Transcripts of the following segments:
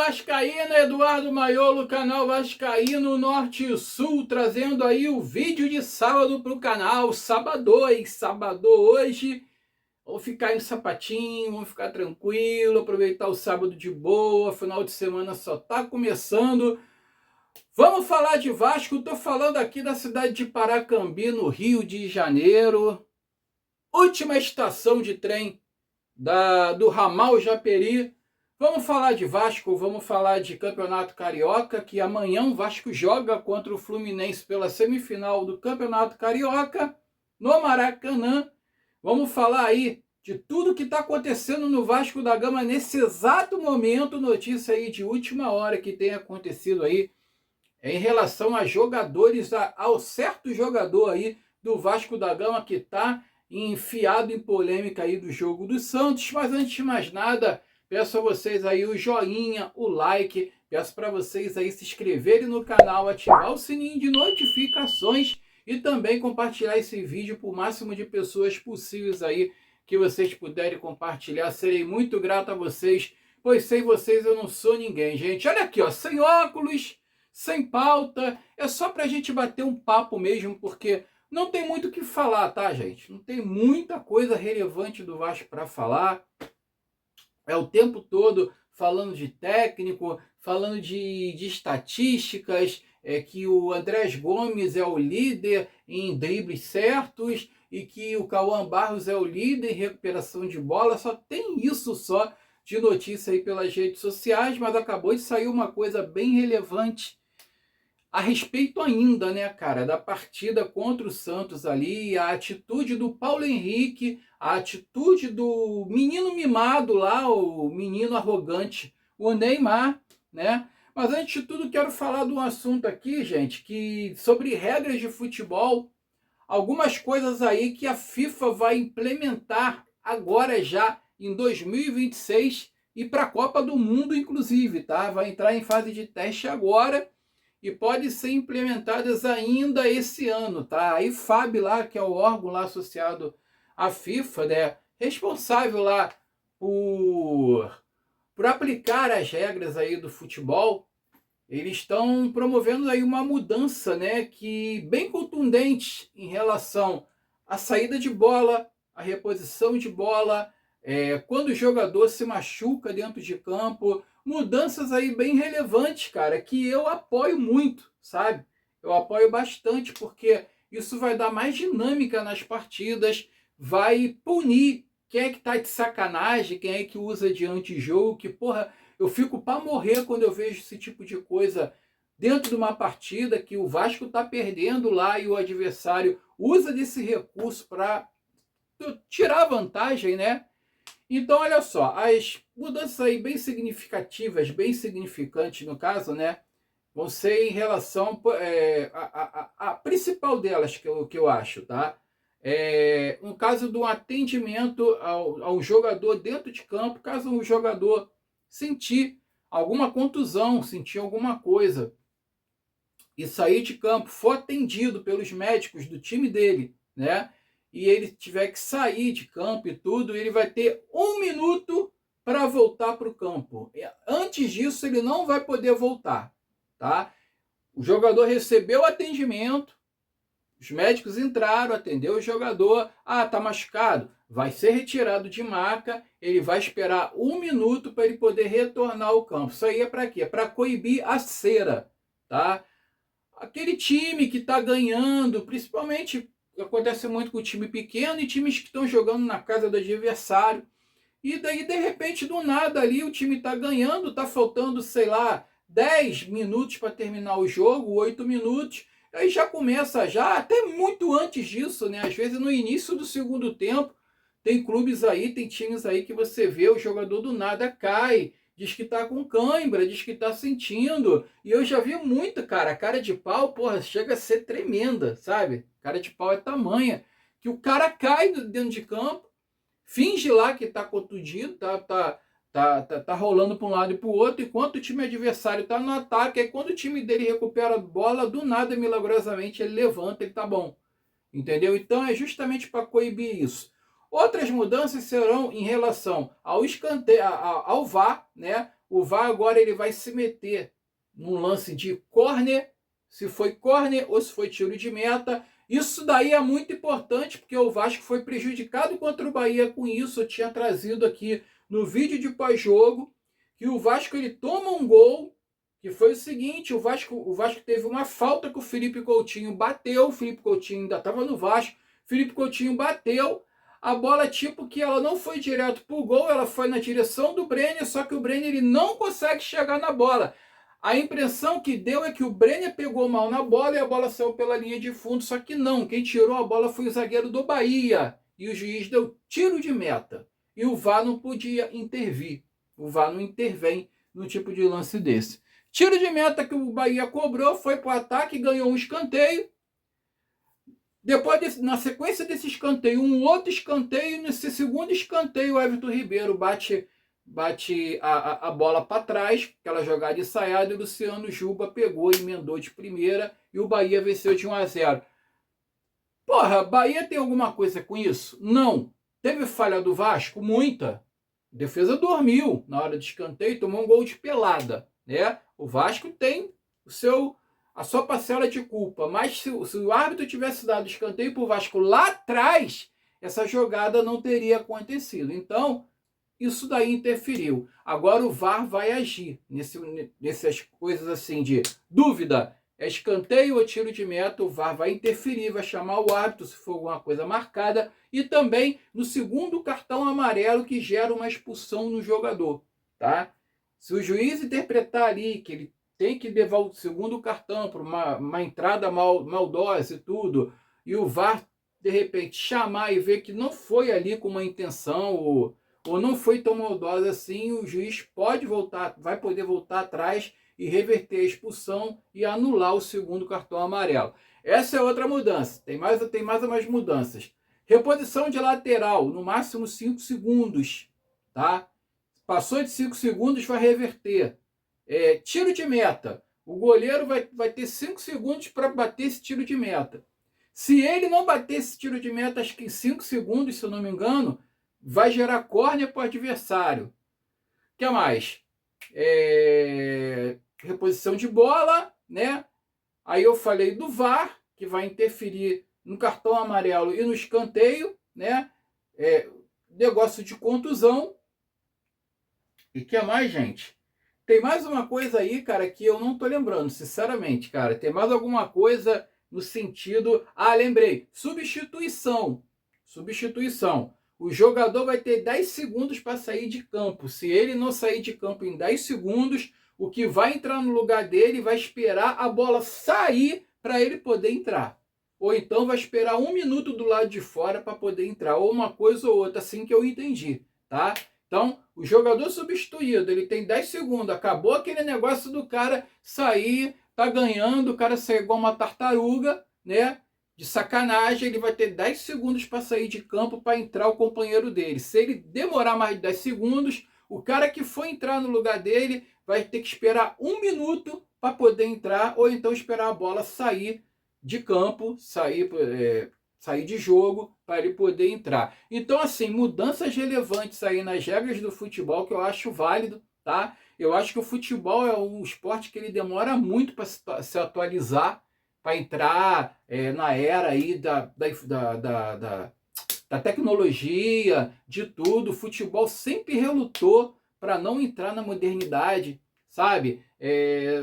vascaíno, Eduardo Maiolo, canal Vascaíno Norte e Sul, trazendo aí o vídeo de sábado para o canal, sábado hoje. Vamos ficar em sapatinho, vamos ficar tranquilo, aproveitar o sábado de boa, final de semana só tá começando. Vamos falar de Vasco, tô falando aqui da cidade de Paracambi, no Rio de Janeiro. Última estação de trem do ramal Japeri. Vamos falar de Vasco, vamos falar de Campeonato Carioca, que amanhã o Vasco joga contra o Fluminense pela semifinal do Campeonato Carioca, no Maracanã. Vamos falar aí de tudo que está acontecendo no Vasco da Gama nesse exato momento, notícia aí de última hora que tem acontecido aí em relação a jogadores, ao certo jogador aí do Vasco da Gama que está enfiado em polêmica aí do jogo do Santos. Mas antes de mais nada, peço a vocês aí o joinha, o like, peço para vocês aí se inscreverem no canal, ativar o sininho de notificações e também compartilhar esse vídeo para o máximo de pessoas possíveis aí que vocês puderem compartilhar. Serei muito grato a vocês, pois sem vocês eu não sou ninguém, gente. Olha aqui, ó, sem óculos, sem pauta, é só para a gente bater um papo mesmo, porque não tem muito o que falar, tá, gente? Não tem muita coisa relevante do Vasco para falar. É o tempo todo falando de técnico, falando de estatísticas, que o Andrés Gomes é o líder em dribles certos e que o Cauã Barros é o líder em recuperação de bola. Só tem isso só de notícia aí pelas redes sociais, mas acabou de sair uma coisa bem relevante a respeito ainda, né, cara, da partida contra o Santos ali, a atitude do Paulo Henrique, a atitude do menino mimado lá, o menino arrogante, o Neymar, né? Mas antes de tudo, quero falar de um assunto aqui, gente, que sobre regras de futebol, algumas coisas aí que a FIFA vai implementar agora já em 2026 e para a Copa do Mundo, inclusive, tá? Vai entrar em fase de teste agora e pode ser implementadas ainda esse ano, tá? A IFAB lá, que é o órgão lá associado à FIFA, né, responsável lá por aplicar as regras aí do futebol, eles estão promovendo aí uma mudança, né, que bem contundente em relação à saída de bola, à reposição de bola, quando o jogador se machuca dentro de campo, mudanças aí bem relevantes, cara, que eu apoio muito, sabe? Eu apoio bastante, porque isso vai dar mais dinâmica nas partidas, vai punir quem é que tá de sacanagem, quem é que usa de antijogo, que, porra, eu fico para morrer quando eu vejo esse tipo de coisa dentro de uma partida que o Vasco tá perdendo lá e o adversário usa desse recurso para tirar vantagem, né? Então, olha só, as mudanças aí bem significativas, bem significantes no caso, né, vão ser em relação, a principal delas que eu acho, tá? No caso do atendimento ao jogador dentro de campo, caso o jogador sentir alguma contusão, sentir alguma coisa e sair de campo, for atendido pelos médicos do time dele, né? E ele tiver que sair de campo e tudo, ele vai ter 1 minuto para voltar para o campo. Antes disso, ele não vai poder voltar, tá? O jogador recebeu atendimento, os médicos entraram, atendeu o jogador. Ah, tá machucado? Vai ser retirado de maca, ele vai esperar 1 minuto para ele poder retornar ao campo. Isso aí é para quê? Para coibir a cera, tá? Aquele time que está ganhando, principalmente acontece muito com o time pequeno e times que estão jogando na casa do adversário. E daí, de repente, do nada ali, o time está ganhando, está faltando, sei lá, 10 minutos para terminar o jogo, 8 minutos. Aí já começa, já até muito antes disso, né? Às vezes no início do segundo tempo, tem clubes aí, tem times aí que você vê o jogador do nada cai, diz que tá com cãibra, diz que tá sentindo. E eu já vi muito, cara, a cara de pau, porra, chega a ser tremenda, sabe? Cara de pau é tamanha que o cara cai dentro de campo, finge lá que tá contundido, tá rolando para um lado e para o outro, enquanto o time adversário tá no ataque. Aí quando o time dele recupera a bola, do nada, milagrosamente, ele levanta, ele tá bom. Entendeu? Então é justamente para coibir isso. Outras mudanças serão em relação ao escanteio, ao VAR, né? o VAR agora ele vai se meter num lance de córner, se foi córner ou se foi tiro de meta. Isso daí é muito importante, porque o Vasco foi prejudicado contra o Bahia com isso. Eu tinha trazido aqui no vídeo de pós-jogo que o Vasco ele toma um gol, que foi o seguinte, o Vasco teve uma falta que o Felipe Coutinho bateu, o Felipe Coutinho ainda estava no Vasco, o Felipe Coutinho bateu, a bola tipo que ela não foi direto pro gol, ela foi na direção do Brenner, só que o Brenner ele não consegue chegar na bola. A impressão que deu é que o Brenner pegou mal na bola e a bola saiu pela linha de fundo, só que não, quem tirou a bola foi o zagueiro do Bahia, e o juiz deu tiro de meta, e o VAR não podia intervir, o VAR não intervém no tipo de lance desse. Tiro de meta que o Bahia cobrou, foi para o ataque, ganhou um escanteio. Depois, na sequência desse escanteio, um outro escanteio. Nesse segundo escanteio, o Everton Ribeiro bate a bola para trás, aquela jogada ensaiada, e o Luciano Juba pegou e emendou de primeira, e o Bahia venceu de 1-0. Porra, Bahia tem alguma coisa com isso? Não. Teve falha do Vasco? Muita. A defesa dormiu na hora de escanteio e tomou um gol de pelada, né? O Vasco tem a sua parcela de culpa, mas se o árbitro tivesse dado escanteio para o Vasco lá atrás, essa jogada não teria acontecido. Então, isso daí interferiu. Agora o VAR vai agir nessas coisas assim de dúvida, é escanteio ou tiro de meta, o VAR vai interferir, vai chamar o árbitro se for alguma coisa marcada, e também no segundo cartão amarelo que gera uma expulsão no jogador, tá? Se o juiz interpretar ali que ele tem que levar o segundo cartão para uma entrada maldosa e tudo, e o VAR de repente chamar e ver que não foi ali com uma intenção ou não foi tão maldosa assim, o juiz vai poder voltar atrás e reverter a expulsão e anular o segundo cartão amarelo. Essa é outra mudança. Tem mais umas mudanças. Reposição de lateral, no máximo 5 segundos. Tá? Passou de 5 segundos, vai reverter. Tiro de meta. O goleiro vai ter 5 segundos para bater esse tiro de meta. Se ele não bater esse tiro de meta, acho que em 5 segundos, se eu não me engano, vai gerar córner para o adversário. O que mais? Reposição de bola, né? Aí eu falei do VAR, que vai interferir no cartão amarelo e no escanteio, né? Negócio de contusão. E que mais, gente? Tem mais uma coisa aí, cara, que eu não tô lembrando, sinceramente, cara. Tem mais alguma coisa no sentido... Ah, lembrei. Substituição. O jogador vai ter 10 segundos para sair de campo. Se ele não sair de campo em 10 segundos, o que vai entrar no lugar dele vai esperar a bola sair para ele poder entrar. Ou então vai esperar 1 minuto do lado de fora para poder entrar. Ou uma coisa ou outra, assim que eu entendi, tá? Então, o jogador substituído, ele tem 10 segundos. Acabou aquele negócio do cara sair, tá ganhando, o cara sair igual uma tartaruga, né? De sacanagem, ele vai ter 10 segundos para sair de campo para entrar o companheiro dele. Se ele demorar mais de 10 segundos, o cara que for entrar no lugar dele vai ter que esperar 1 minuto para poder entrar, ou então esperar a bola sair de campo, sair de jogo, para ele poder entrar. Então, assim, mudanças relevantes aí nas regras do futebol que eu acho válido, tá? Eu acho que o futebol é um esporte que ele demora muito para se atualizar, para entrar na era aí da tecnologia, de tudo. O futebol sempre relutou para não entrar na modernidade, sabe?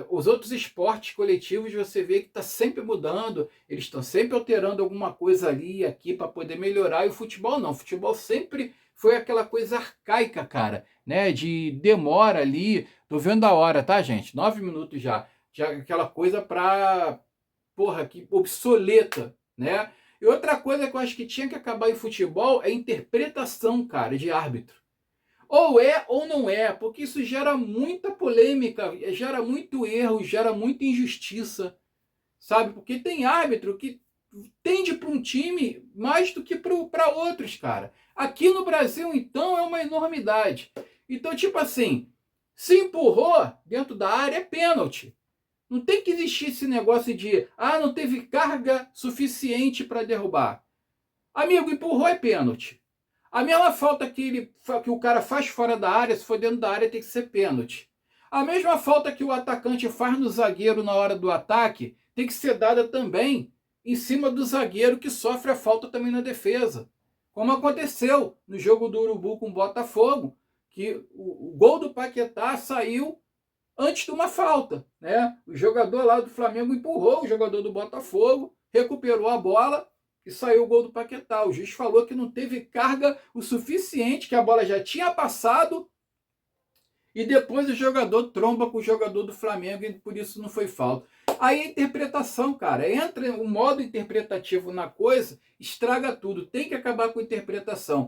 Os outros esportes coletivos você vê que está sempre mudando, eles estão sempre alterando alguma coisa ali e aqui para poder melhorar, e o futebol não. O futebol sempre foi aquela coisa arcaica, cara, né? De demora ali. Tô vendo a hora, tá, gente? 9 minutos já. Já aquela coisa para... Porra, que obsoleta, né? E outra coisa que eu acho que tinha que acabar em futebol é a interpretação, cara, de árbitro. Ou é ou não é, porque isso gera muita polêmica, gera muito erro, gera muita injustiça, sabe? Porque tem árbitro que tende para um time mais do que para outros, cara. Aqui no Brasil, então, é uma enormidade. Então, tipo assim, se empurrou dentro da área, é pênalti. Não tem que existir esse negócio de, não teve carga suficiente para derrubar. Amigo, empurrou é pênalti. A mesma falta que o cara faz fora da área, se for dentro da área, tem que ser pênalti. A mesma falta que o atacante faz no zagueiro na hora do ataque tem que ser dada também em cima do zagueiro que sofre a falta também na defesa. Como aconteceu no jogo do Urubu com o Botafogo, que o gol do Paquetá saiu antes de uma falta, né? O jogador lá do Flamengo empurrou o jogador do Botafogo, recuperou a bola e saiu o gol do Paquetá. O juiz falou que não teve carga o suficiente, que a bola já tinha passado e depois o jogador tromba com o jogador do Flamengo e por isso não foi falta. Aí a interpretação, cara, entra o modo interpretativo na coisa, estraga tudo, tem que acabar com a interpretação.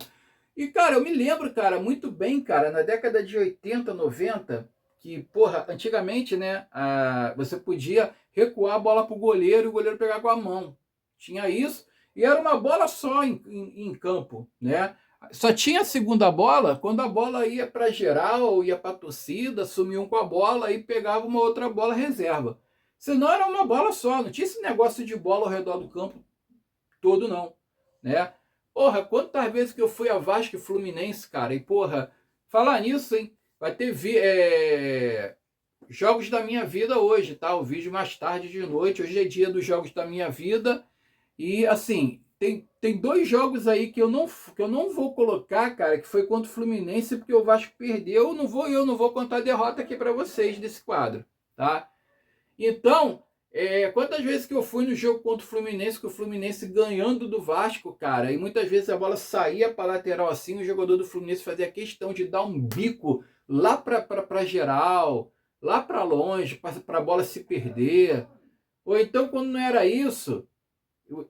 E, cara, eu me lembro, cara, muito bem, cara, na década de 80, 90, que, porra, antigamente, né, você podia recuar a bola pro goleiro e o goleiro pegar com a mão. Tinha isso, e era uma bola só em campo, né? Só tinha a segunda bola quando a bola ia para geral, ia para a torcida, sumiam com a bola e pegava uma outra bola reserva. Senão era uma bola só, não tinha esse negócio de bola ao redor do campo todo não, né? Porra, quantas vezes que eu fui a Vasco e Fluminense, cara, e porra, falar nisso, hein? Vai ter jogos da minha vida hoje, tá? O vídeo mais tarde de noite, hoje é dia dos jogos da minha vida e assim... Tem dois jogos aí que eu não vou colocar, cara, que foi contra o Fluminense, porque o Vasco perdeu. Eu não vou contar a derrota aqui para vocês desse quadro, tá? Então, quantas vezes que eu fui no jogo contra o Fluminense, com o Fluminense ganhando do Vasco, cara, e muitas vezes a bola saía para lateral assim, o jogador do Fluminense fazia questão de dar um bico lá para geral, lá para longe, para a bola se perder. Ou então, quando não era isso...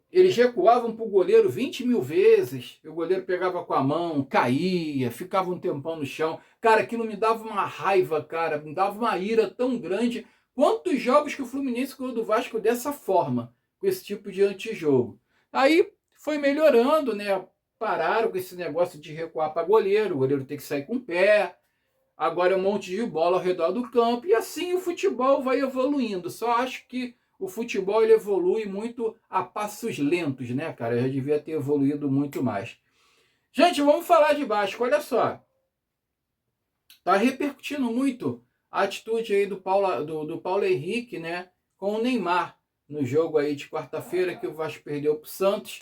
Eles recuavam para o goleiro 20 mil vezes, o goleiro pegava com a mão, caía, ficava um tempão no chão. Cara, aquilo me dava uma raiva, cara, me dava uma ira tão grande. Quantos jogos que o Fluminense ganhou do Vasco dessa forma, com esse tipo de antijogo? Aí foi melhorando, né? Pararam com esse negócio de recuar para goleiro, o goleiro tem que sair com o pé. Agora é um monte de bola ao redor do campo, e assim o futebol vai evoluindo. Só acho que o futebol ele evolui muito a passos lentos, né, cara? Eu já devia ter evoluído muito mais. Gente, vamos falar de Vasco. Olha só. Tá repercutindo muito a atitude aí do Paulo Henrique, né, com o Neymar no jogo aí de quarta-feira que o Vasco perdeu pro Santos,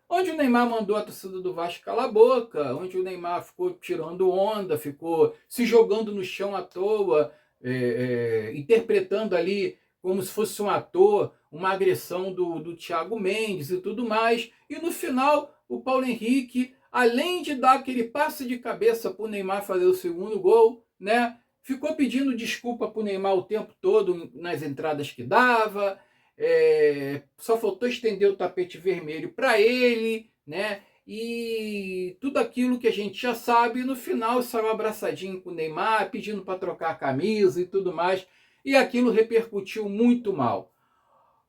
onde o Neymar mandou a torcida do Vasco calar a boca, onde o Neymar ficou tirando onda, ficou se jogando no chão à toa, interpretando ali como se fosse um ator, uma agressão do Thiago Mendes e tudo mais. E no final, o Paulo Henrique, além de dar aquele passe de cabeça para o Neymar fazer o segundo gol, né, ficou pedindo desculpa para o Neymar o tempo todo nas entradas que dava, só faltou estender o tapete vermelho para ele, né, e tudo aquilo que a gente já sabe. E no final saiu abraçadinho com o Neymar, pedindo para trocar a camisa e tudo mais. E aquilo repercutiu muito mal.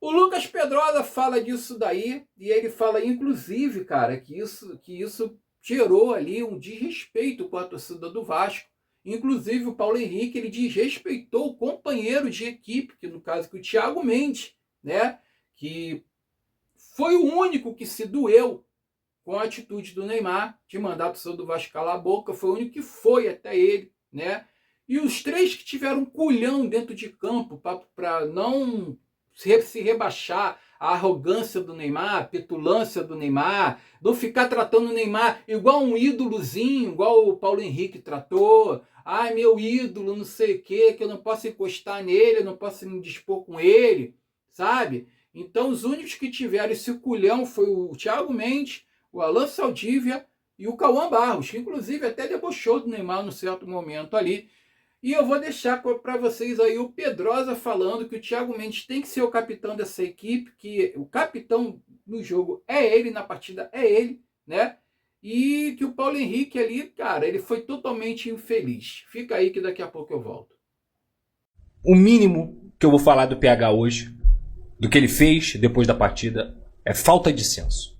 O Lucas Pedrosa fala disso daí, e ele fala, inclusive, cara, que isso gerou ali um desrespeito com a torcida do Vasco. Inclusive, o Paulo Henrique, ele desrespeitou o companheiro de equipe, que no caso que o Thiago Mendes, né, que foi o único que se doeu com a atitude do Neymar, de mandar a torcida do Vasco calar a boca, foi o único que foi até ele, né? E os três que tiveram um culhão dentro de campo para não se rebaixar a arrogância do Neymar, a petulância do Neymar, não ficar tratando o Neymar igual um ídolozinho, igual o Paulo Henrique tratou. Ai, meu ídolo, não sei o quê, que eu não posso encostar nele, eu não posso me dispor com ele, sabe? Então os únicos que tiveram esse culhão foi o Thiago Mendes, o Alan Saldívia e o Cauã Barros, que inclusive até debochou do Neymar num certo momento ali. E eu vou deixar para vocês aí o Pedrosa falando que o Thiago Mendes tem que ser o capitão dessa equipe, que o capitão no jogo é ele, na partida é ele, né? E que o Paulo Henrique ali, cara, ele foi totalmente infeliz. Fica aí que daqui a pouco eu volto. O mínimo que eu vou falar do PH hoje, do que ele fez depois da partida, é falta de senso.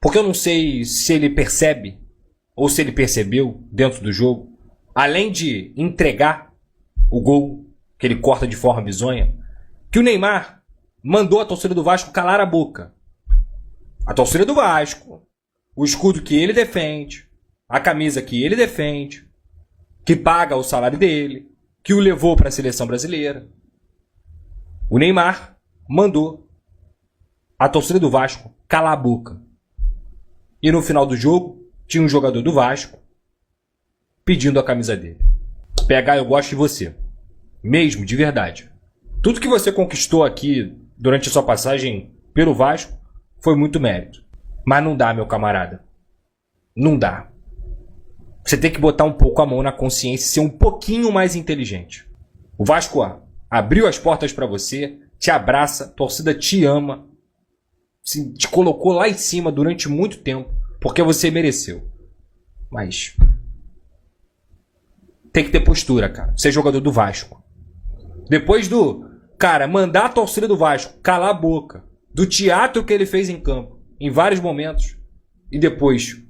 Porque eu não sei se ele percebe, ou se ele percebeu dentro do jogo, além de entregar o gol que ele corta de forma bizonha, que o Neymar mandou a torcida do Vasco calar a boca. A torcida do Vasco, o escudo que ele defende, a camisa que ele defende, que paga o salário dele, que o levou para a seleção brasileira. O Neymar mandou a torcida do Vasco calar a boca. E no final do jogo, tinha um jogador do Vasco pedindo a camisa dele. PH, eu gosto de você. Mesmo, de verdade. Tudo que você conquistou aqui durante a sua passagem pelo Vasco foi muito mérito. Mas não dá, meu camarada. Não dá. Você tem que botar um pouco a mão na consciência e ser um pouquinho mais inteligente. O Vasco abriu as portas para você, te abraça, a torcida te ama, te colocou lá em cima durante muito tempo, porque você mereceu. Mas tem que ter postura, cara. Você é jogador do Vasco. Depois do cara mandar a torcida do Vasco calar a boca, do teatro que ele fez em campo, em vários momentos, e depois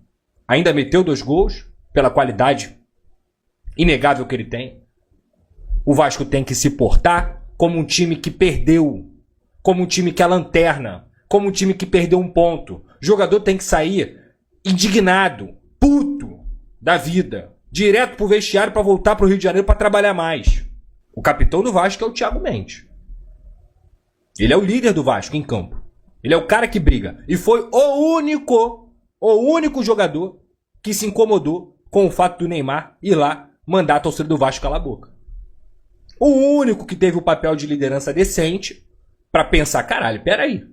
ainda meteu 2 gols, pela qualidade inegável que ele tem, o Vasco tem que se portar como um time que perdeu, como um time que é lanterna, como um time que perdeu um ponto. O jogador tem que sair indignado, puto da vida, direto pro vestiário para voltar pro Rio de Janeiro para trabalhar mais. O capitão do Vasco é o Thiago Mendes. Ele é o líder do Vasco em campo. Ele é o cara que briga. E foi o único jogador que se incomodou com o fato do Neymar ir lá mandar a torcida do Vasco calar a boca. O único que teve o papel de liderança decente pra pensar, caralho, peraí.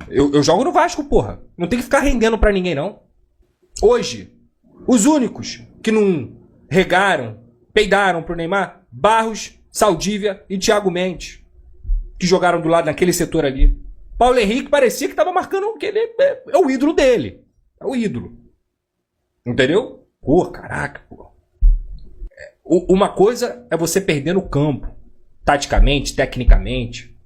Eu jogo no Vasco, porra. Não tem que ficar rendendo pra ninguém, não. Hoje, os únicos que não regaram, peidaram pro Neymar, Barros, Saldívia e Thiago Mendes, que jogaram do lado naquele setor ali. Paulo Henrique parecia que tava marcando que ele é o ídolo dele. É o ídolo. Entendeu? Pô, caraca, pô. Uma coisa é você perder no campo, taticamente, tecnicamente.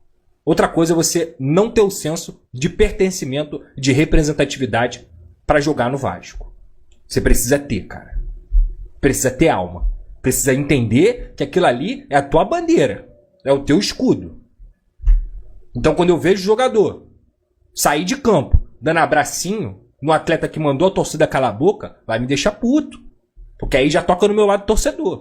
Outra coisa é você não ter o senso de pertencimento, de representatividade para jogar no Vasco. Você precisa ter, cara. Precisa ter alma. Precisa entender que aquilo ali é a tua bandeira. É o teu escudo. Então quando eu vejo o jogador sair de campo, dando abracinho no atleta que mandou a torcida calar a boca, vai me deixar puto. Porque aí já toca no meu lado torcedor.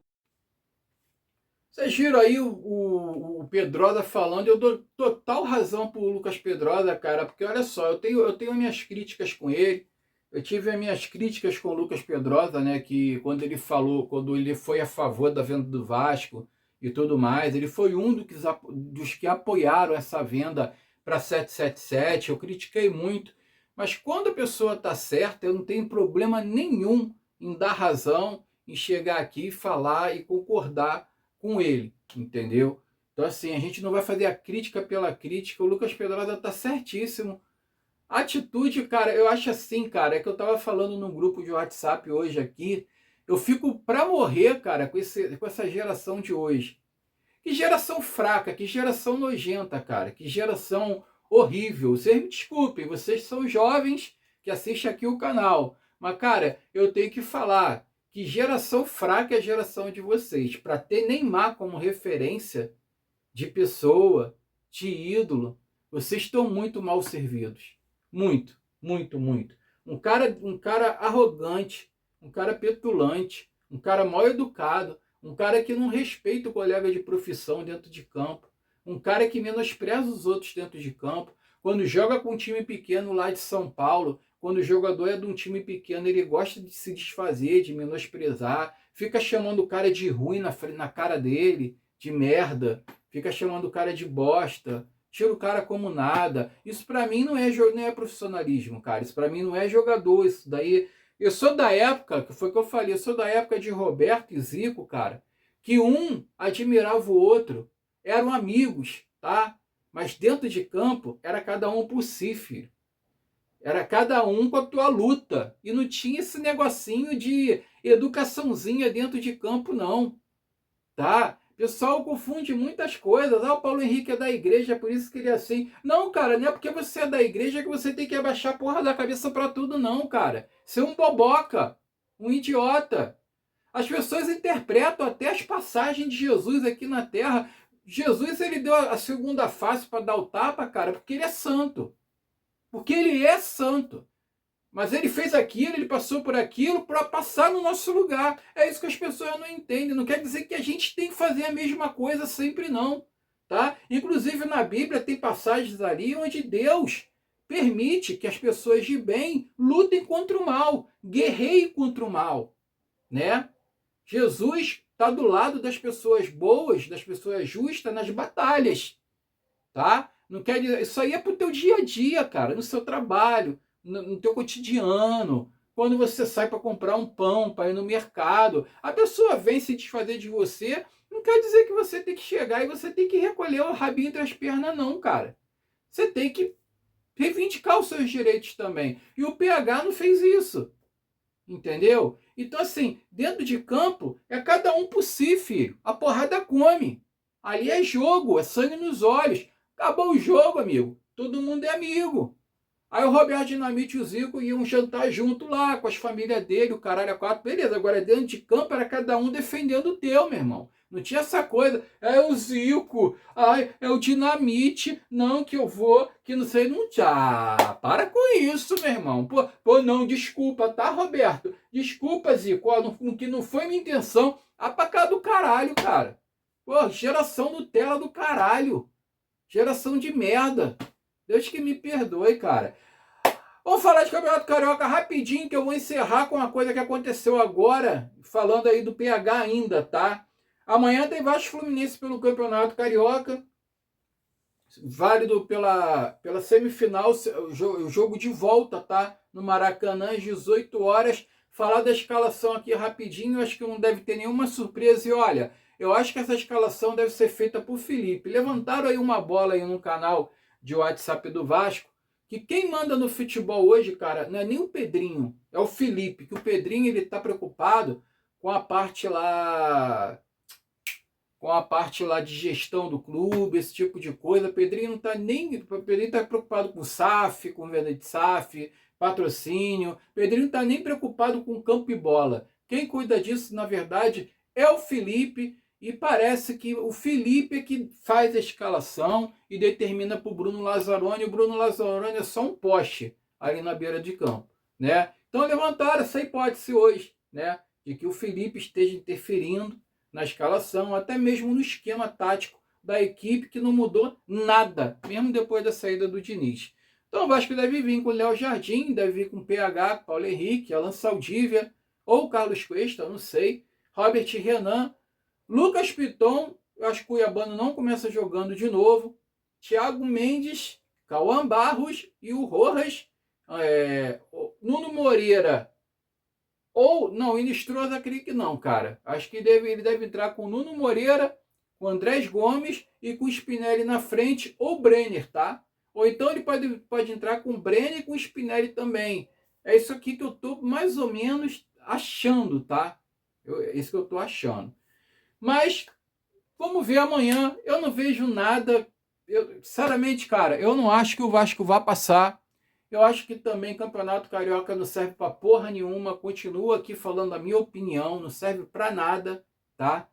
Vocês viram aí o Pedrosa falando, eu dou total razão pro Lucas Pedrosa, cara, porque olha só, eu tenho minhas críticas com ele, eu tive as minhas críticas com o Lucas Pedrosa, né, que quando ele foi a favor da venda do Vasco e tudo mais, ele foi um dos que apoiaram essa venda para 777, eu critiquei muito, mas quando a pessoa tá certa, eu não tenho problema nenhum em dar razão, em chegar aqui e falar e concordar com ele, entendeu? Então assim, a gente não vai fazer a crítica pela crítica, o Lucas Pedrosa tá certíssimo. A atitude, cara, eu acho assim, cara, é que eu tava falando num grupo de WhatsApp hoje aqui, eu fico pra morrer, cara, com essa geração de hoje. Que geração fraca, que geração nojenta, cara, que geração horrível. Vocês me desculpem, vocês são jovens que assistem aqui o canal, mas, cara, eu tenho que falar que geração fraca é a geração de vocês. Para ter Neymar como referência de pessoa, de ídolo, vocês estão muito mal servidos. Muito, muito, muito. Um cara arrogante, um cara petulante, um cara mal educado, um cara que não respeita o colega de profissão dentro de campo, um cara que menospreza os outros dentro de campo. Quando joga com um time pequeno lá de São Paulo, quando o jogador é de um time pequeno, ele gosta de se desfazer, de menosprezar, fica chamando o cara de ruim na cara dele, de merda, fica chamando o cara de bosta, tira o cara como nada. Isso pra mim não é profissionalismo, cara. Isso pra mim não é jogador. Isso daí... Eu sou da época, que foi o que eu falei, eu sou da época de Roberto e Zico, cara, que um admirava o outro, eram amigos, tá? Mas dentro de campo, era cada um por si, filho. Era cada um com a tua luta. E não tinha esse negocinho de educaçãozinha dentro de campo, não. Tá? O pessoal confunde muitas coisas. Ah, o Paulo Henrique é da igreja, por isso que ele é assim. Não, cara, não é porque você é da igreja que você tem que abaixar a porra da cabeça pra tudo, não, cara. Você é um boboca, um idiota. As pessoas interpretam até as passagens de Jesus aqui na Terra. Jesus, ele deu a segunda face para dar o tapa, cara, porque ele é santo. Porque ele é santo. Mas ele fez aquilo, ele passou por aquilo para passar no nosso lugar. É isso que as pessoas não entendem. Não quer dizer que a gente tem que fazer a mesma coisa sempre, não. Tá? Inclusive na Bíblia tem passagens ali onde Deus permite que as pessoas de bem lutem contra o mal, guerreiem contra o mal, né? Jesus está do lado das pessoas boas, das pessoas justas nas batalhas, tá? Não quer dizer, isso aí é pro teu dia a dia, cara, no seu trabalho, no teu cotidiano, quando você sai para comprar um pão, para ir no mercado, a pessoa vem se desfazer de você, não quer dizer que você tem que chegar e você tem que recolher o rabinho entre as pernas, não, cara. Você tem que reivindicar os seus direitos também. E o PH não fez isso. Entendeu? Então, assim, dentro de campo, é cada um por si, filho. A porrada come. Ali é jogo, é sangue nos olhos. Acabou o jogo, amigo. Todo mundo é amigo. Aí o Roberto Dinamite e o Zico iam jantar junto lá, com as famílias dele, o caralho a quatro. Beleza, agora dentro de campo era cada um defendendo o teu, meu irmão. Não tinha essa coisa, é o Zico, ai, é o Dinamite, não que eu vou, que não sei, não. Ah, para com isso, meu irmão. Pô, não, desculpa, tá, Roberto? Desculpa, Zico, ó, que não foi minha intenção. Ah, pra cá do caralho, cara. Pô, geração Nutella do caralho. Geração de merda. Deus que me perdoe, cara. Vamos falar de Campeonato Carioca rapidinho, que eu vou encerrar com uma coisa que aconteceu agora, falando aí do PH ainda, tá? Amanhã tem Vasco Fluminense pelo Campeonato Carioca, válido pela semifinal, o jogo de volta, tá? No Maracanã, às 18 horas. Falar da escalação aqui rapidinho, acho que não deve ter nenhuma surpresa. E olha, eu acho que essa escalação deve ser feita por Felipe. Levantaram aí uma bola aí no canal de WhatsApp do Vasco, que quem manda no futebol hoje, cara, não é nem o Pedrinho, é o Felipe, que o Pedrinho ele tá preocupado com a parte lá de gestão do clube, esse tipo de coisa. O Pedrinho não tá nem, o Pedrinho tá preocupado com SAF, com venda de SAF, patrocínio. O Pedrinho não tá nem preocupado com campo e bola. Quem cuida disso, na verdade, é o Felipe. E parece que o Felipe é que faz a escalação e determina para o Bruno Lazzaroni. O Bruno Lazzaroni é só um poste ali na beira de campo, né? Então levantaram essa hipótese hoje, né? De que o Felipe esteja interferindo na escalação, até mesmo no esquema tático da equipe, que não mudou nada, mesmo depois da saída do Diniz. Então o Vasco deve vir com o Léo Jardim, deve vir com o PH, Paulo Henrique, Alan Saldívia, ou Carlos Cuesta, não sei, Robert Renan, Lucas Piton, eu acho que o Cuiabano não começa jogando de novo. Thiago Mendes, Cauã Barros e o Rojas. Nuno Moreira. Ou, não, Inestrosa, creio que não, cara. Acho que ele deve entrar com o Nuno Moreira, com o Andrés Gomes e com o Spinelli na frente, ou Brenner, tá? Ou então ele pode entrar com o Brenner e com o Spinelli também. É isso aqui que eu tô mais ou menos achando, tá? Isso que eu tô achando. Mas, vamos ver amanhã. Eu não vejo nada. Sinceramente, cara, eu não acho que o Vasco vá passar. Eu acho que também Campeonato Carioca não serve pra porra nenhuma. Continuo aqui falando a minha opinião. Não serve pra nada, tá?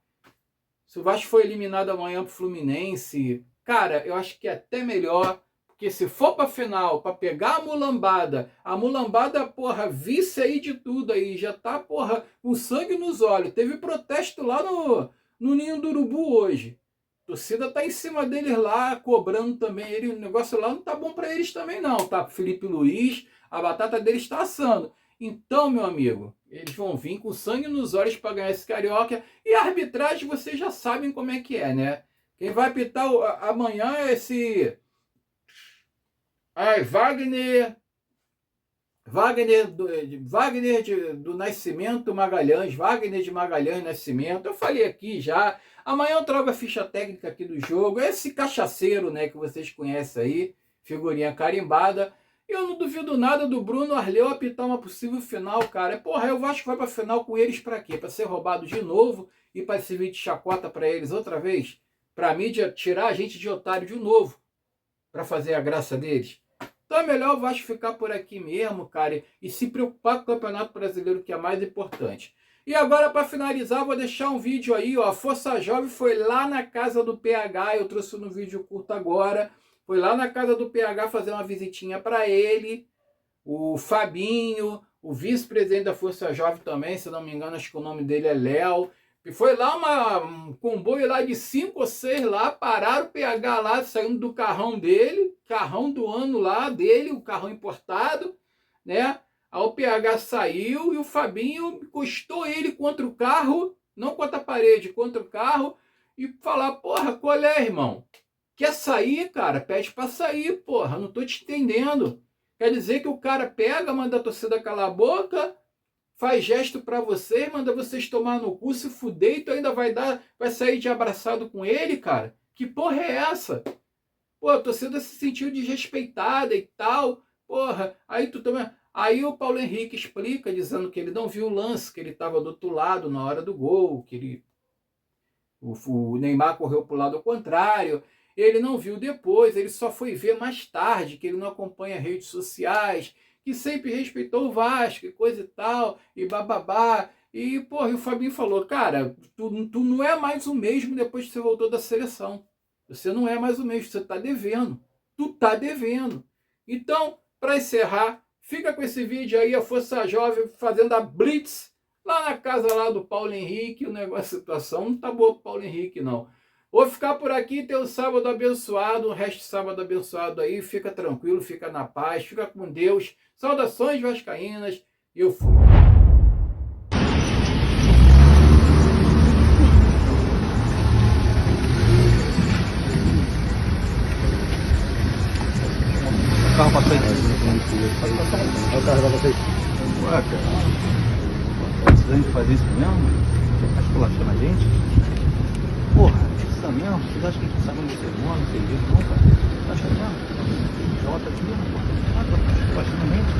Se o Vasco for eliminado amanhã pro Fluminense, cara, eu acho que é até melhor. Porque se for pra final, pra pegar a mulambada, porra, vice aí de tudo aí. Já tá, porra, com sangue nos olhos. Teve protesto lá no Ninho do Urubu hoje. A torcida tá em cima deles lá, cobrando também. O negócio lá não tá bom para eles também não, tá? Felipe Luiz, a batata deles está assando. Então, meu amigo, eles vão vir com sangue nos olhos para ganhar esse Carioca. E a arbitragem, vocês já sabem como é que é, né? Quem vai apitar amanhã é esse... Wagner do Nascimento Magalhães, Wagner de Magalhães Nascimento. Eu falei aqui já. Amanhã eu trago a ficha técnica aqui do jogo. Esse cachaceiro, né, que vocês conhecem aí, figurinha carimbada. Eu não duvido nada do Bruno Arleu apitar uma possível final, cara. Porra, eu acho que vai pra final com eles pra quê? Pra ser roubado de novo e pra servir de chacota pra eles outra vez? Pra mídia tirar a gente de otário de novo pra fazer a graça deles? Então é melhor o Vasco ficar por aqui mesmo, cara, e se preocupar com o Campeonato Brasileiro, que é mais importante. E agora, para finalizar, vou deixar um vídeo aí, ó. A Força Jovem foi lá na casa do PH, eu trouxe no vídeo curto agora. Foi lá na casa do PH fazer uma visitinha para ele. o Fabinho, o vice-presidente da Força Jovem também, se não me engano, acho que o nome dele é Léo. E foi lá um comboio lá de 5 ou 6 lá, pararam o PH lá, saindo do carrão dele, carrão do ano lá dele, o carrão importado, né? Aí o PH saiu e o Fabinho encostou ele contra o carro, não contra a parede, contra o carro, e falar, porra, qual é, irmão? Quer sair, cara? Pede pra sair, porra, não tô te entendendo. Quer dizer que o cara pega, manda a torcida calar a boca, faz gesto para vocês, manda vocês tomar no cu, se fuder, e tu ainda vai sair de abraçado com ele, cara? Que porra é essa? Pô, a torcida se sentiu desrespeitada e tal, porra, aí tu também... Aí o Paulo Henrique explica, dizendo que ele não viu o lance, que ele estava do outro lado na hora do gol, que o Neymar correu para o lado contrário, ele não viu depois, ele só foi ver mais tarde, que ele não acompanha redes sociais, que sempre respeitou o Vasco e coisa e tal, e bababá. E, porra, e o Fabinho falou, cara, tu não é mais o mesmo depois que você voltou da seleção. Você não é mais o mesmo, você tá devendo. Tu tá devendo. Então, para encerrar, fica com esse vídeo aí, a Força Jovem fazendo a blitz lá na casa lá do Paulo Henrique. O negócio, a situação não tá boa pro Paulo Henrique, não. Vou ficar por aqui, ter um sábado abençoado, o resto de sábado abençoado aí. Fica tranquilo, fica na paz, fica com Deus. Saudações vascaínas. Eu fui. O carro passou aí. É o carro da vocês. Ué, cara. Tá precisando de fazer isso mesmo? Tá esculachando a gente? Porra. Mesmo? Vocês acham que a gente sabe onde você mora, não sei disso, não, cara? Você acha mesmo? Jota aqui, rapaz. Praticamente,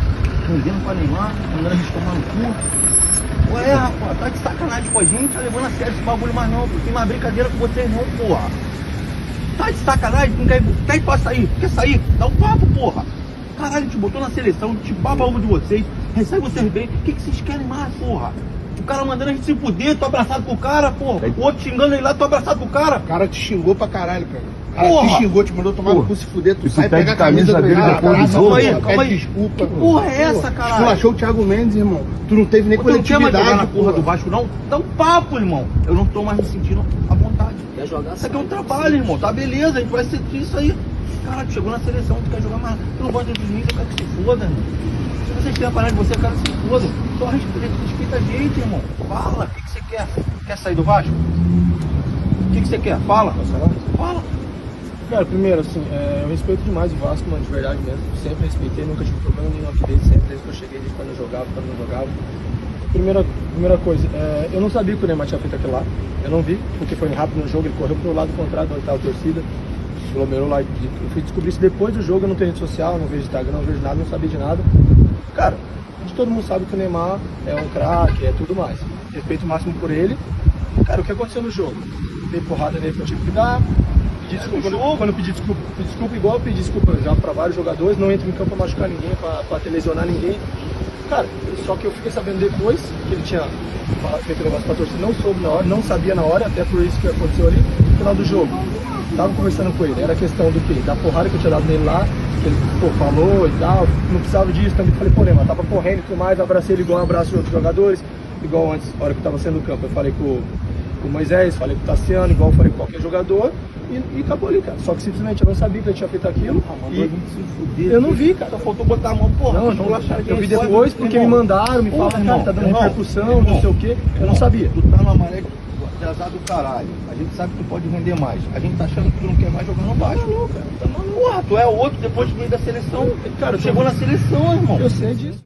vendendo pra Neymar, mandando a gente tomar no cu. Ué, rapaz, tá de sacanagem com a gente, tá levando a sério esse bagulho mais não, não tem mais brincadeira com vocês não, porra. Tá de sacanagem, não quer pode sair? Quer sair? Dá um papo, porra. Caralho, a gente botou na seleção, a gente baba ovo de vocês, recebe vocês bem, o que vocês querem mais, porra? O cara mandando a gente se fuder, tô abraçado com o cara, porra. O outro xingando ele lá, tô abraçado com o cara. O cara te xingou pra caralho, cara. O cara te xingou, te mandou tomar no cu, se fuder, tu sai, pega a camisa dele depois do jogo. Calma aí. Desculpa. Que porra é essa, caralho? Tu achou o Thiago Mendes, irmão? Tu não teve nem coletividade. Tu não quer mais jogar na porra do Vasco, não? Dá um papo, irmão. Eu não tô mais me sentindo à vontade. Quer jogar? Isso aqui é um trabalho, irmão. Tá beleza, a gente vai sentir isso aí. Caralho, chegou na seleção, tu quer jogar mais. Tu não gosta dos meninos, eu quero que se foda, irmão. Se vocês têm a parada de você, eu quero que se foda. Só respeita a gente, irmão. Fala, o que você quer? Quer sair do Vasco? O que você quer? Fala. Fala. Cara, primeiro, assim, eu respeito demais o Vasco, mano, de verdade mesmo. Sempre respeitei, nunca tive problema nenhum aqui desde sempre, desde que eu cheguei, desde quando eu jogava, quando eu não jogava. Primeira coisa, eu não sabia que o Neymar tinha feito aquilo lá. Eu não vi, porque foi rápido no jogo, ele correu pro lado contrário de onde estava a torcida, aglomerou lá. Eu fui descobrir isso depois do jogo, eu não tenho rede social, não vejo Instagram, não vejo nada, não sabia de nada. Cara, todo mundo sabe que o Neymar é um craque, é tudo mais. Respeito máximo por ele. Cara, o que aconteceu no jogo? Dei porrada nele que eu tive que dar. Pedi desculpa, quando eu pedi desculpa igual eu pedi desculpa já para vários jogadores, não entro em campo para machucar ninguém, para lesionar ninguém. Cara, só que eu fiquei sabendo depois que ele tinha feito o negócio pra torcida, não soube na hora, não sabia na hora, até por isso que aconteceu ali, no final do jogo. Tava conversando com ele, era questão do quê? Da porrada que eu tinha dado nele lá, que ele falou e tal, não precisava disso, também falei, pô, Neymar, tava correndo e tudo mais, abracei ele igual um abraço de outros jogadores, igual antes, na hora que eu tava sendo no campo, eu falei com o Moisés, falei com o Tassiano, igual eu falei com qualquer jogador, e acabou ali, cara. Só que simplesmente eu não sabia que ele tinha feito aquilo. Eu não vi, cara. Só faltou botar a mão, porra. Eu vi depois porque me mandaram, me falaram, cara, tá dando repercussão, não sei o quê. Eu não sabia. Tu tá numa maré de azar do caralho. A gente sabe que tu pode render mais. A gente tá achando que tu não quer mais jogar no baixo. Não, cara. Tá maluco. Porra, tu é outro depois de vir da seleção. Cara, tu chegou na seleção, irmão. Eu sei disso.